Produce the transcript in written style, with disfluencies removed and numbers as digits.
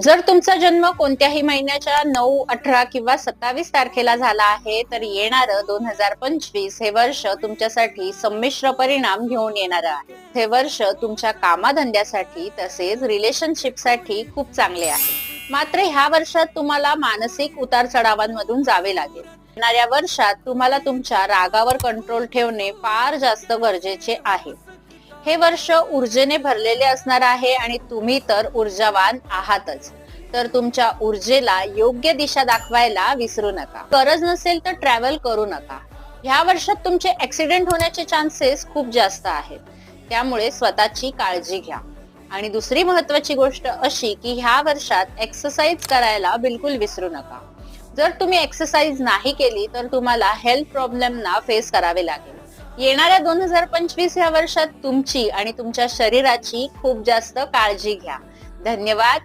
जर तुमचा जन्म कोणत्याही महिन्याच्या 9, 18 किंवा 27 तारखेला झाला आहे, तर येणारं 2025 हे वर्ष तुमच्यासाठी संमिश्र परिणाम घेऊन येणारं आहे. हे वर्ष तुमच्या कामाधंद्यासाठी तसेच रिलेशनशिपसाठी खूप चांगले आहे. मात्र ह्या वर्षात तुम्हाला मानसिक उतार चढावांमधून जावे लागेल. येणाऱ्या वर्षात तुम्हाला तुमच्या रागावर कंट्रोल ठेवणे फार जास्त गरजेचे आहे. हे वर्ष ऊर्जेने भरलेले असणार आहे आणि तुम्ही तर ऊर्जावान आहातच. तर तुमच्या ऊर्जेला योग्य दिशा दाखवायला विसरू नका. गरज नसेल तर ट्रॅव्हल करू नका. ह्या वर्षात तुमचे ऍक्सिडेंट होण्याचे चान्सेस खूप जास्त आहेत. त्यामुळे स्वतःची काळजी घ्या. आणि दुसरी महत्वाची गोष्ट अशी की ह्या वर्षात एक्सरसाइज करायला बिलकुल विसरू नका. जर तुम्ही एक्सरसाइज नाही केली तर तुम्हाला हेल्थ प्रॉब्लेमना फेस करावे लागेल. येणाऱ्या 2025 या वर्षात तुमची आणि तुमच्या शरीराची खूप जास्त काळजी घ्या. धन्यवाद.